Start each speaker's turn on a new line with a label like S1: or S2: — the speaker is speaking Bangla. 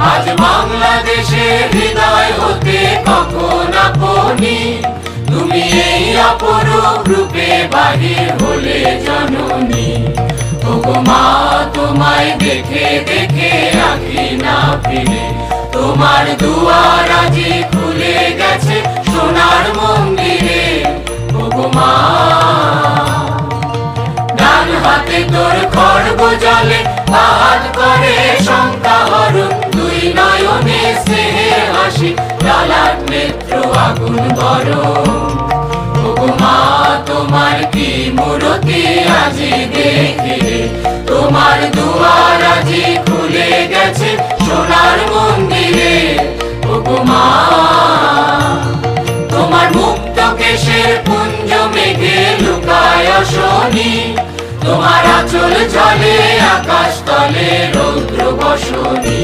S1: আজ বাংলাদেশের হৃদয় হতে কখন আপনি তুমি এই অপরূপ রূপে বাহির হলে জননী। ওগো মা তোমায় দেখে দেখে আঁখি না ফিরে, তোমার দুয়ার আজি খুলে গেছে সোনার মন্দিরে। ওগো মা ডান হাতে তোর খড়গ জলে, বাদ করে শঙ্কা হরণ, দুই নয়নে স্নেহের হাসি, লালাট নেত্র আগুন গরম। ওগো মা তোমার কি মূরতি আজি দেখিলে, তোমার দুয়ার আজি খুলে গেছে সোনার মন্দিরে। ওগো মা তোমার মুক্ত কেশের পুঞ্জ মেঘে লুকায় শনি, তোমার আঁচল জলে আকাশ তলে রৌদ্র বসনি।